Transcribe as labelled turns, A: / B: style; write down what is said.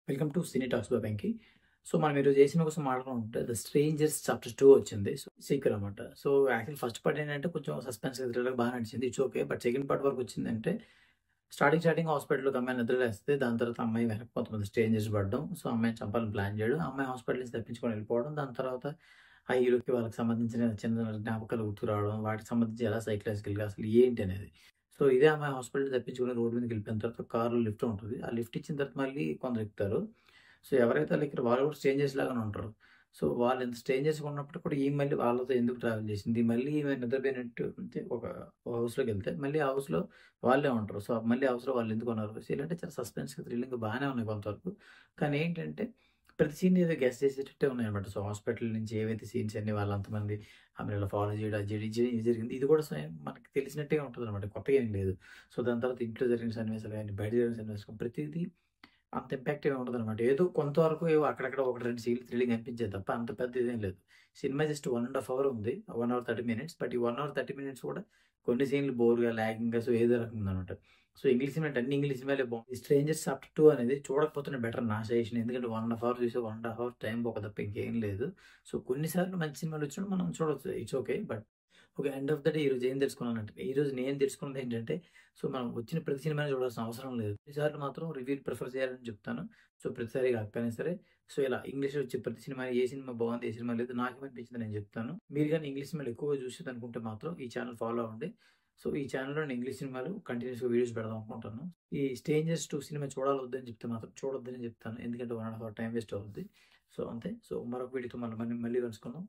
A: Welcome to cine talks by Venky. So మనం ఈరోజు ఏ cinema కోసం మాట్లాడుకుంటే ద స్ట్రేంజర్స్ చాప్టర్ 2 వచ్చింది. సో సీక్వెల్ అనమాట. సో యాక్చువల్ ఫస్ట్ పార్ట్ ఏంటంటే కొంచెం సస్పెన్స్ థ్రిల్లర్ బాగా నడిచింది. It's okay. But second part వరకు వచ్చిందంటే స్టార్టింగ్ హాస్పిటల్‌లో ఒక అమ్మాయి నిద్రలేస్తే దాని తర్వాత అమ్మాయి వెనక కొంతమంది స్ట్రేంజర్స్ పడడం. సో అమ్మాయిని చంపాలని ప్లాన్ చేయడం. ఆ అమ్మాయి హాస్పిటల్ నుంచి తప్పించుకొని వెళ్ళిపోవడం. దాని తర్వాత ఆ హీరోకి వాళ్ళకి సంబంధించిన చిన్న జ్ఞాపకాలు గుర్తుకు రావడం. వాటికి సంబంధించి ఎలా సైకలాజికల్‌గా అసలు ఏంటి అనేది. సో ఇదే అమ్మాయి హాస్పిటల్ తప్పించుకొని రోడ్ మీదకి వెళ్ళిపోయిన తర్వాత కార్‌లో లిఫ్ట్ ఉంటది. ఆ లిఫ్ట్ ఇచ్చిన తర్వాత మళ్ళీ కొందరు ఎక్కుతారు. సో ఎవరైతే ఆళ్ళెక్కారో వాళ్ళు కూడా స్ట్రేంజర్స్ లాగానే ఉంటారు. సో వాళ్ళు ఎంత స్ట్రేంజర్స్‌గా ఉన్నప్పటికి కూడా ఈమె మళ్ళీ వాళ్ళతో ఎందుకు ట్రావెల్ చేసింది? మళ్ళీ ఈమె నిద్రపోయినట్టు అంటే ఒక హౌస్‌లోకెళ్తే మళ్ళీ ఆ హౌస్‌లో వాళ్ళే ఉంటారు. సో మళ్ళీ హౌస్‌లో వాళ్ళు ఎందుకున్నారు? సో ఇలాంటి చాలా సస్పెన్స్‌గా, థ్రిల్లింగ్‌గా బానే ఉన్నాయి కొంతవరకు. కానీ ఏంటంటే ప్రతి సీన్ ఏదో గెస్ చేసేటట్టే ఉన్నాయన్నమాట. సో హాస్పిటల్ నుంచి ఏవైతే సీన్స్ అన్ని వాళ్ళంతమంది ఆమెను ఇలా ఫాలో చేయడం, అది చేయడం, ఇది జరిగింది. ఇది కూడా సేమ్ మనకి తెలిసినట్టుగా ఉంటదన్నమాట. కొత్తగా ఏం లేదు. సో దాని తర్వాత ఇంట్లో జరిగిన సన్నివేశాలు గాని, బయట జరిగిన సన్నివేశాలు ప్రతీదీ అంత ఇంపాక్ట్‌గా ఉండదనమాట. ఏదో కొంతవరకు ఏవో అక్కడక్కడ 1, 2 సీన్‌లు థ్రిల్లింగ్ అనిపించేది తప్ప అంత పెద్ద ఇదేం లేదు. సినిమా జస్ట్ 1 ½ అవర్ ఉంది. 1 అవర్ 30 మినిట్స్. బట్ ఈ 1 అవర్ 30 మినిట్స్ కూడా కొన్ని సీన్‌లు బోర్‌గా, లాగింగ్‌గా సో ఏదో రకంగా ఉందనమాట. సో ఇంగ్లీష్ సినిమా అంటే అన్ని ఇంగ్లీష్ సినిమాలే బాగుంటాయి. ఈ 'స్ట్రేంజర్స్ చాప్టర్ 2' అనేది చూడకపోతేనే బెటర్ నా సజెషన్. ఎందుకంటే 1 ½ అవర్ చూసి 1 ½ అవర్ టైం పోక తప్ప ఇంకేం లేదు. సో కొన్ని సార్లు మంచి సినిమాలు వచ్చినప్పుడు మనం చూడొచ్చు. It's okay. But okay. End of the day ఈరోజు ఏం తెలుసుకున్నానంటే, ఈరోజు నేను తెలుసుకున్నదేంటంటే, సో మనం వచ్చిన ప్రతి సినిమాని చూడాల్సిన అవసరం లేదు. కొన్నిసార్లు మాత్రం రివ్యూలు ప్రిఫర్ చేయాలని చెప్తాను. సో ప్రతిసారి కాకపోయినా సరే, సో ఇలా ఇంగ్లీష్‌లో వచ్చే ప్రతి సినిమా ఏ సినిమా బాగుంది, ఏ సినిమా లేదు నాకేమనిపించిందో నేను చెప్తాను. మీరు గాని ఇంగ్లీష్ సినిమాలు ఎక్కువగా చూసేదనుకుంటే మాత్రం ఈ ఛానెల్ ఫాలో అవ్వండి. సో ఈ ఛానెల్‌లో నేను ఇంగ్లీష్ సినిమాలు కంటిన్యూయస్‌గా వీడియోస్ పెడదాం అనుకుంటాను. ఈ 'స్ట్రేంజర్స్ 2' సినిమా చూడాలా వద్దా అని చెప్తే మాత్రం చూడొద్దని చెప్తాను. ఎందుకంటే 1 ½ అవర్ టైం వేస్ట్ అవుద్ది. సో అంతే. సో మరొక వీడియోతో మళ్ళీ కలుసుకుందాం.